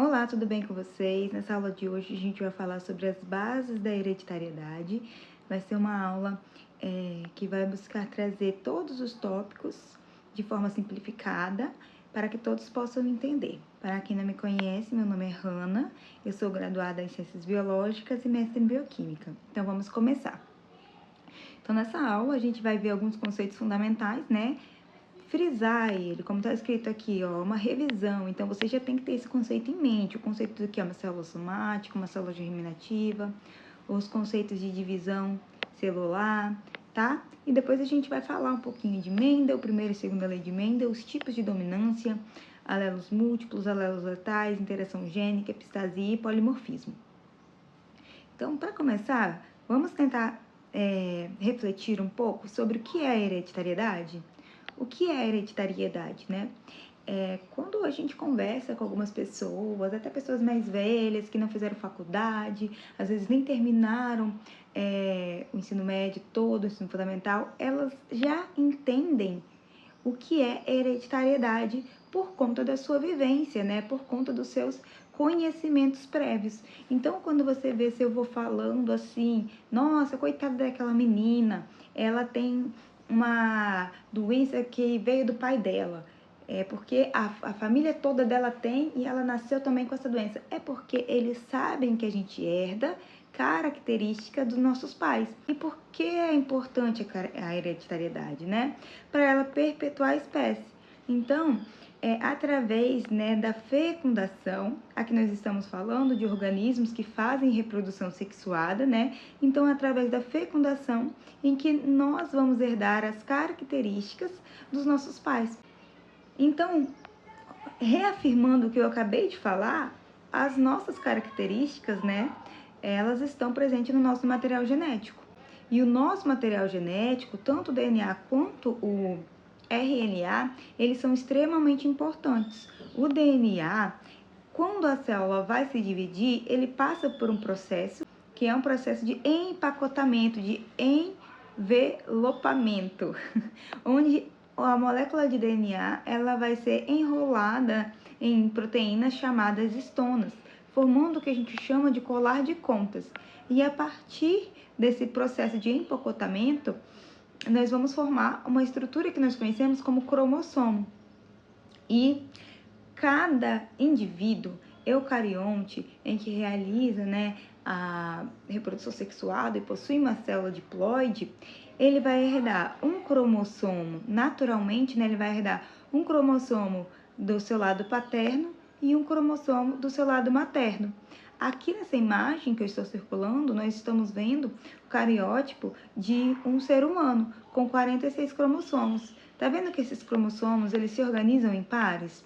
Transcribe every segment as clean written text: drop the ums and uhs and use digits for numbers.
Olá, tudo bem com vocês? Nessa aula de hoje a gente vai falar sobre as bases da hereditariedade. Vai ser uma aula que vai buscar trazer todos os tópicos de forma simplificada para que todos possam entender. Para quem não me conhece, meu nome é Hanna, eu sou graduada em Ciências Biológicas e mestre em Bioquímica. Então vamos começar. Então nessa aula a gente vai ver alguns conceitos fundamentais, né? Frisar ele, como está escrito aqui, ó, uma revisão. Então, você já tem que ter esse conceito em mente. O conceito do que é uma célula somática, uma célula germinativa, os conceitos de divisão celular, tá? E depois a gente vai falar um pouquinho de Mendel, primeira e segunda lei de Mendel, os tipos de dominância, alelos múltiplos, alelos letais, interação gênica, epistasia e polimorfismo. Então, para começar, vamos tentar refletir um pouco sobre o que é a hereditariedade. O que é hereditariedade, né? Quando a gente conversa com algumas pessoas, até pessoas mais velhas que não fizeram faculdade, às vezes nem terminaram o ensino médio todo, o ensino fundamental, elas já entendem o que é hereditariedade por conta da sua vivência, né? Por conta dos seus conhecimentos prévios. Então, quando você vê se eu vou falando assim, nossa, coitada daquela menina, ela tem uma doença que veio do pai dela. É porque a família toda dela tem e ela nasceu também com essa doença. É porque eles sabem que a gente herda característica dos nossos pais. E por que é importante a hereditariedade, né? Para ela perpetuar a espécie. Então, através, né, da fecundação, aqui nós estamos falando de organismos que fazem reprodução sexuada, né? Então, através da fecundação, em que nós vamos herdar as características dos nossos pais. Então, reafirmando o que eu acabei de falar, as nossas características, né, elas estão presentes no nosso material genético. E o nosso material genético, tanto o DNA quanto o RNA, eles são extremamente importantes. O DNA, quando a célula vai se dividir, ele passa por um processo que é um processo de empacotamento, de envelopamento, onde a molécula de DNA ela vai ser enrolada em proteínas chamadas histonas, formando o que a gente chama de colar de contas. E a partir desse processo de empacotamento, nós vamos formar uma estrutura que nós conhecemos como cromossomo. E cada indivíduo eucarionte em que realiza, né, a reprodução sexuada e possui uma célula diploide, ele vai herdar um cromossomo, naturalmente, né, ele vai herdar um cromossomo do seu lado paterno e um cromossomo do seu lado materno. Aqui nessa imagem que eu estou circulando, nós estamos vendo o cariótipo de um ser humano com 46 cromossomos. Tá vendo que esses cromossomos, eles se organizam em pares?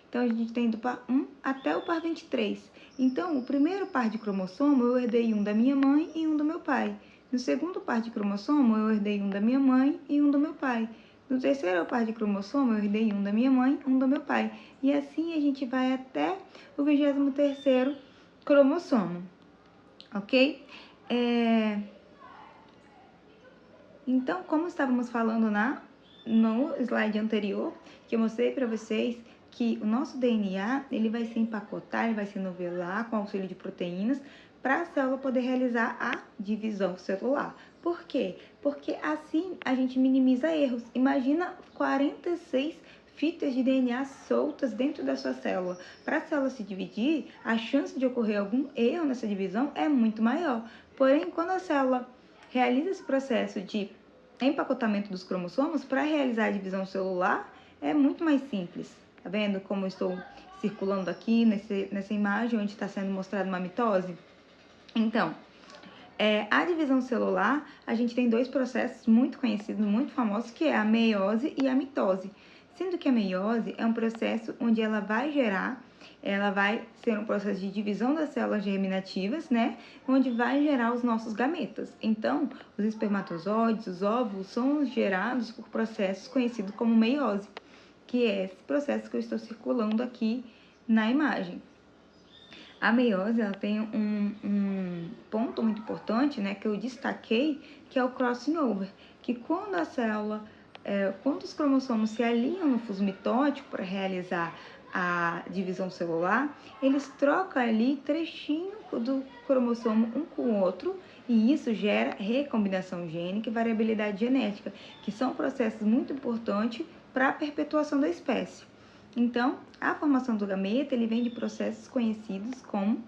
Então, a gente tem do par 1 até o par 23. Então, o primeiro par de cromossomo, eu herdei um da minha mãe e um do meu pai. No segundo par de cromossomo, eu herdei um da minha mãe e um do meu pai. No terceiro par de cromossomo, eu herdei um da minha mãe e um do meu pai. E assim a gente vai até o 23º cromossomo, ok? Então, como estávamos falando no slide anterior, que eu mostrei para vocês que o nosso DNA ele vai se empacotar, ele vai se novelar com auxílio de proteínas para a célula poder realizar a divisão celular. Por quê? Porque assim a gente minimiza erros. Imagina 46 fitas de DNA soltas dentro da sua célula. Para a célula se dividir, a chance de ocorrer algum erro nessa divisão é muito maior. Porém, quando a célula realiza esse processo de empacotamento dos cromossomos, para realizar a divisão celular, é muito mais simples. Tá vendo como eu estou circulando aqui nessa imagem onde está sendo mostrada uma mitose? Então, a divisão celular, a gente tem dois processos muito conhecidos, muito famosos, que é a meiose e a mitose. Sendo que a meiose é um processo onde ela vai ser um processo de divisão das células germinativas, né? Onde vai gerar os nossos gametas. Então, os espermatozoides, os óvulos, são gerados por processos conhecidos como meiose, que é esse processo que eu estou circulando aqui na imagem. A meiose, ela tem um ponto muito importante, né, que eu destaquei, que é o crossing over, que quando a célula, quando os cromossomos se alinham no fuso mitótico para realizar a divisão celular, eles trocam ali trechinho do cromossomo um com o outro, e isso gera recombinação gênica e variabilidade genética, que são processos muito importantes para a perpetuação da espécie. Então, a formação do gameta, ele vem de processos conhecidos como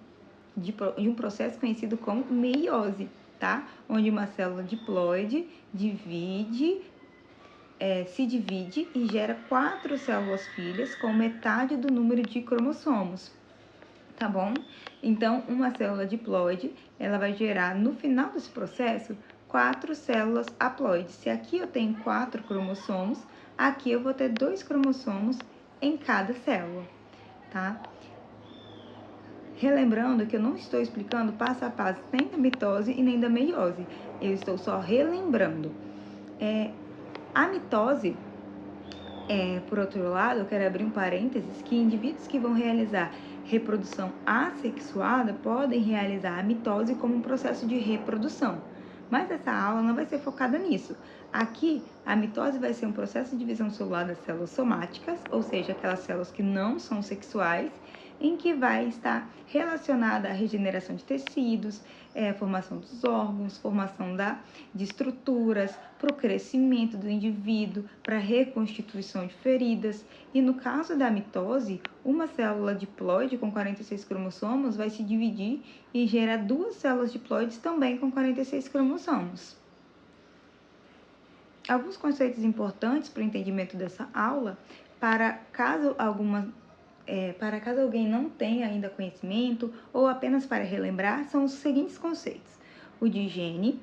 de um processo conhecido como meiose, tá? Onde uma célula diploide se divide e gera 4 células filhas com metade do número de cromossomos, tá bom? Então, uma célula diploide, ela vai gerar, no final desse processo, 4 células haploides. Se aqui eu tenho 4 cromossomos, aqui eu vou ter 2 cromossomos em cada célula, tá? Relembrando que eu não estou explicando passo a passo nem da mitose e nem da meiose. Eu estou só relembrando. A mitose, por outro lado, eu quero abrir um parênteses, que indivíduos que vão realizar reprodução assexuada podem realizar a mitose como um processo de reprodução. Mas essa aula não vai ser focada nisso. Aqui, a mitose vai ser um processo de divisão celular das células somáticas, ou seja, aquelas células que não são sexuais, em que vai estar relacionada à regeneração de tecidos, formação dos órgãos, formação de estruturas, para o crescimento do indivíduo, para a reconstituição de feridas. E no caso da mitose, uma célula diploide com 46 cromossomos vai se dividir e gerar 2 células diploides também com 46 cromossomos. Alguns conceitos importantes para o entendimento dessa aula, para caso alguém não tenha ainda conhecimento ou apenas para relembrar, são os seguintes conceitos. O de gene,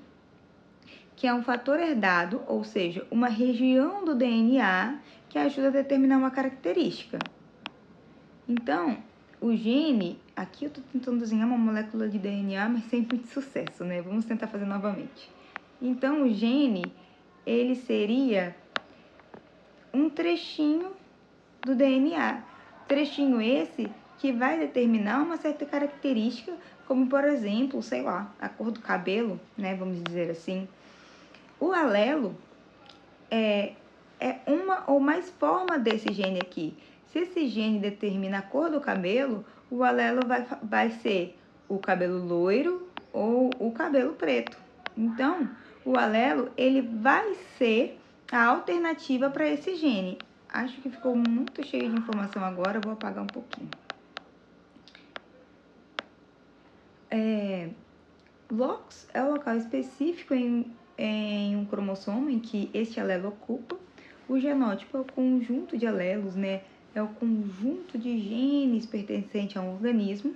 que é um fator herdado, ou seja, uma região do DNA que ajuda a determinar uma característica. Então, o gene, aqui eu estou tentando desenhar uma molécula de DNA, mas sem muito sucesso, né? Vamos tentar fazer novamente. Então, o gene, ele seria um trechinho do DNA. Trechinho esse que vai determinar uma certa característica, como por exemplo, sei lá, a cor do cabelo, né, vamos dizer assim. O alelo é uma ou mais forma desse gene aqui. Se esse gene determina a cor do cabelo, o alelo vai ser o cabelo loiro ou o cabelo preto. Então, o alelo, ele vai ser a alternativa para esse gene. Acho que ficou muito cheio de informação agora, vou apagar um pouquinho. Locus é o local específico em um cromossomo em que este alelo ocupa. O genótipo é o conjunto de alelos, né? É o conjunto de genes pertencente a um organismo.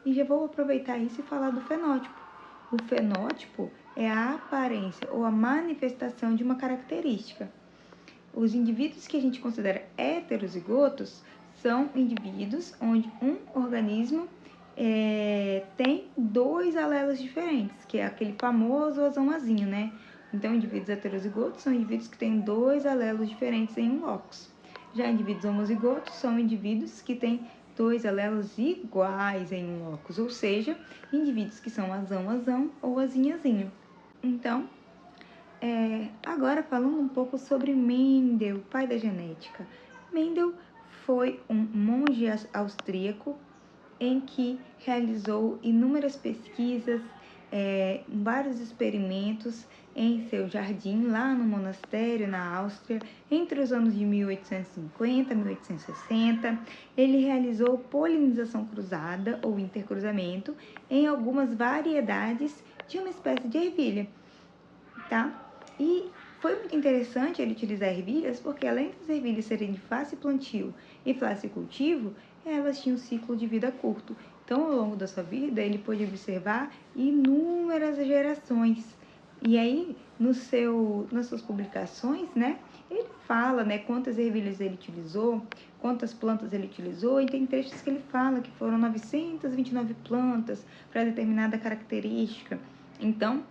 E já vou aproveitar isso e falar do fenótipo. O fenótipo é a aparência ou a manifestação de uma característica. Os indivíduos que a gente considera heterozigotos são indivíduos onde um organismo tem 2 alelos diferentes, que é aquele famoso azão-azinho, né? Então, indivíduos heterozigotos são indivíduos que têm 2 alelos diferentes em um locus. Já indivíduos homozigotos são indivíduos que têm 2 alelos iguais em um locus, ou seja, indivíduos que são azão-azão ou azinho-azinho. Então, agora falando um pouco sobre Mendel, pai da genética. Mendel foi um monge austríaco em que realizou inúmeras pesquisas, vários experimentos em seu jardim, lá no monastério, na Áustria, entre os anos de 1850 e 1860. Ele realizou polinização cruzada ou intercruzamento em algumas variedades de uma espécie de ervilha, tá? E foi muito interessante ele utilizar ervilhas, porque além das ervilhas serem de fácil plantio e fácil cultivo, elas tinham um ciclo de vida curto. Então, ao longo da sua vida, ele pôde observar inúmeras gerações. E aí, nas suas publicações, né, ele fala, né, quantas ervilhas ele utilizou, quantas plantas ele utilizou, e tem trechos que ele fala que foram 929 plantas para determinada característica. Então,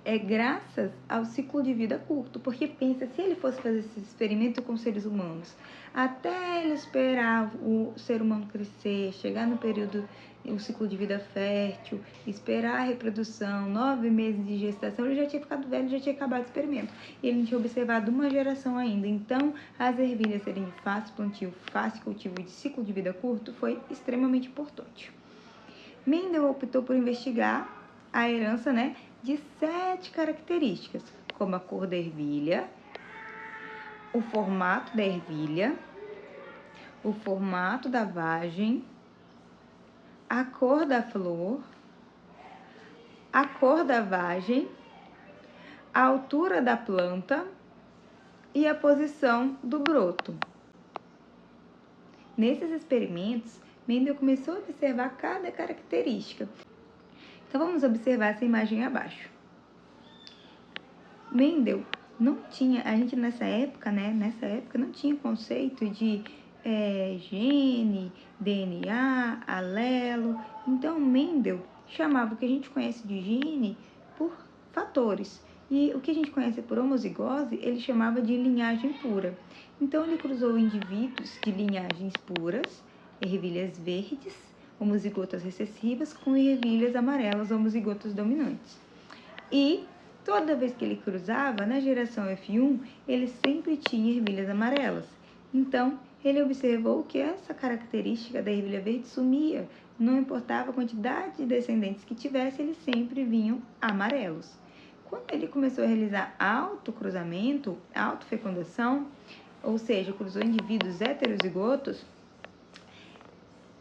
é graças ao ciclo de vida curto, porque pensa, se ele fosse fazer esse experimento com seres humanos, até ele esperar o ser humano crescer, chegar no período, o ciclo de vida fértil, esperar a reprodução, 9 meses de gestação, ele já tinha ficado velho, já tinha acabado o experimento. E ele não tinha observado uma geração ainda. Então, as ervilhas serem de fácil plantio, fácil cultivo e de ciclo de vida curto foi extremamente importante. Mendel optou por investigar a herança, de 7 características, como a cor da ervilha, o formato da ervilha, o formato da vagem, a cor da flor, a cor da vagem, a altura da planta e a posição do broto. Nesses experimentos, Mendel começou a observar cada característica. Então, vamos observar essa imagem abaixo. Mendel não tinha, a gente nessa época não tinha conceito de gene, DNA, alelo. Então, Mendel chamava o que a gente conhece de gene por fatores. E o que a gente conhece por homozigose, ele chamava de linhagem pura. Então, ele cruzou indivíduos de linhagens puras, ervilhas verdes, homozigotas recessivas, com ervilhas amarelas, homozigotas dominantes. E toda vez que ele cruzava, na geração F1, ele sempre tinha ervilhas amarelas. Então, ele observou que essa característica da ervilha verde sumia. Não importava a quantidade de descendentes que tivesse, eles sempre vinham amarelos. Quando ele começou a realizar autocruzamento, autofecundação, ou seja, cruzou indivíduos heterozigotos,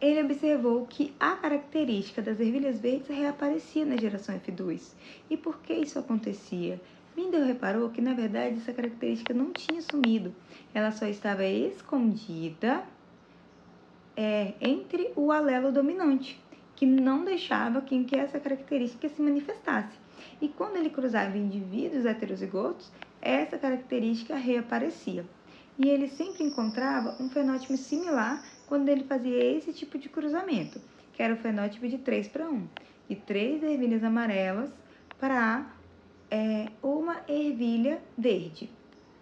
ele observou que a característica das ervilhas verdes reaparecia na geração F2. E por que isso acontecia? Mendel reparou que, na verdade, essa característica não tinha sumido. Ela só estava escondida entre o alelo dominante, que não deixava que essa característica se manifestasse. E quando ele cruzava indivíduos heterozigotos, essa característica reaparecia. E ele sempre encontrava um fenótipo similar quando ele fazia esse tipo de cruzamento, que era o fenótipo de 3:1, de 3 ervilhas amarelas para uma ervilha verde.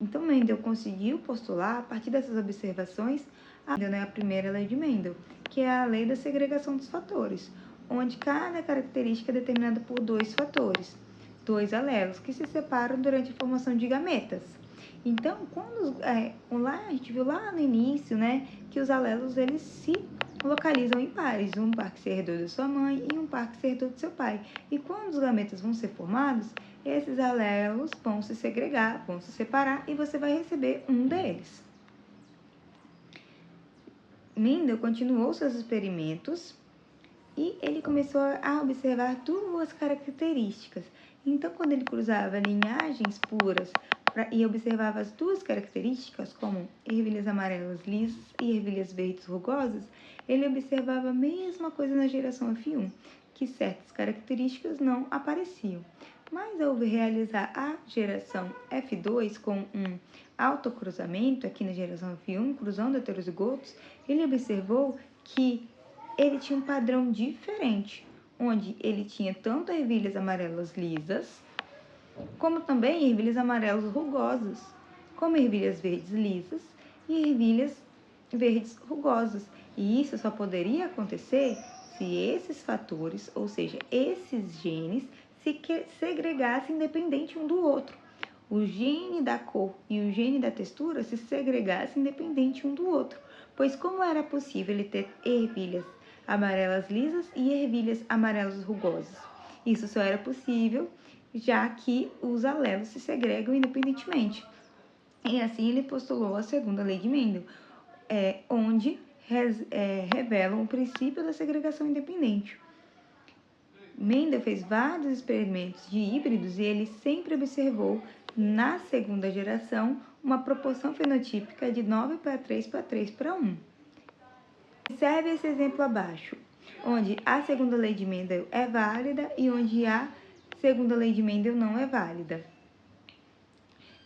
Então, Mendel conseguiu postular, a partir dessas observações, a primeira lei de Mendel, que é a lei da segregação dos fatores, onde cada característica é determinada por 2 fatores, 2 alelos, que se separam durante a formação de gametas. Então, quando a gente viu lá no início, que os alelos eles se localizam em pares, um par que se herdou da sua mãe e um par que se herdou do seu pai. E quando os gametas vão ser formados, esses alelos vão se segregar, vão se separar e você vai receber um deles. Mendel continuou seus experimentos e ele começou a observar 2 características. Então, quando ele cruzava linhagens puras e observava as 2 características, como ervilhas amarelas lisas e ervilhas verdes rugosas, ele observava a mesma coisa na geração F1, que certas características não apareciam. Mas ao realizar a geração F2 com um autocruzamento, aqui na geração F1, cruzando heterozigotos, ele observou que ele tinha um padrão diferente, onde ele tinha tanto ervilhas amarelas lisas, como também ervilhas amarelas rugosas, como ervilhas verdes lisas e ervilhas verdes rugosas. E isso só poderia acontecer se esses fatores, ou seja, esses genes, se segregassem independente um do outro. O gene da cor e o gene da textura se segregassem independente um do outro. Pois como era possível ele ter ervilhas amarelas lisas e ervilhas amarelas rugosas? Isso só era possível já que os alelos se segregam independentemente. E assim ele postulou a segunda lei de Mendel, onde revelam o princípio da segregação independente. Mendel fez vários experimentos de híbridos e ele sempre observou, na segunda geração, uma proporção fenotípica de 9:3:3:1. Observe esse exemplo abaixo, onde a segunda lei de Mendel é válida e onde a segunda lei de Mendel não é válida.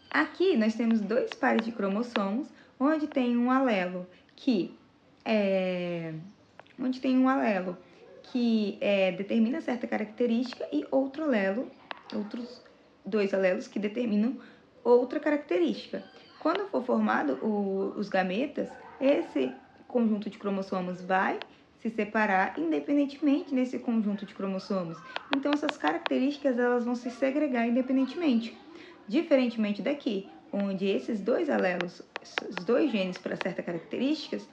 Aqui nós temos 2 pares de cromossomos, onde tem um alelo que determina certa característica e outro alelo, outros dois alelos que determinam outra característica. Quando for formado os gametas, esse conjunto de cromossomos vai se separar independentemente desse conjunto de cromossomos. Então, essas características elas vão se segregar independentemente. Diferentemente daqui, onde esses dois alelos, os dois genes para certa característica,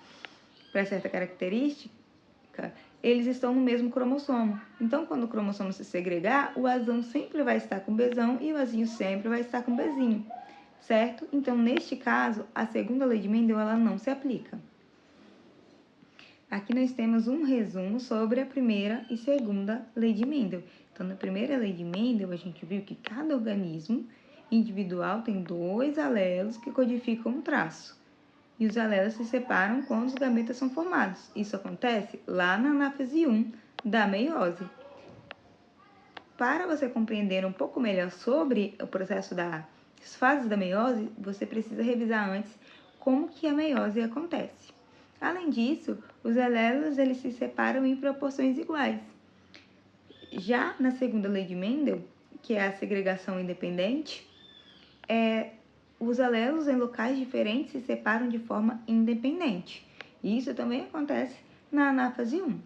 eles estão no mesmo cromossomo. Então, quando o cromossomo se segregar, o Azão sempre vai estar com o Bzão e o Azinho sempre vai estar com o Bzinho, certo? Então, neste caso, a segunda lei de Mendel ela não se aplica. Aqui nós temos um resumo sobre a primeira e segunda lei de Mendel. Então, na primeira lei de Mendel, a gente viu que cada organismo individual tem dois alelos que codificam um traço. E os alelos se separam quando os gametas são formados. Isso acontece lá na anáfase 1 da meiose. Para você compreender um pouco melhor sobre o processo das fases da meiose, você precisa revisar antes como que a meiose acontece. Além disso, os alelos eles se separam em proporções iguais. Já na segunda lei de Mendel, que é a segregação independente, os alelos em locais diferentes se separam de forma independente. E isso também acontece na anáfase 1.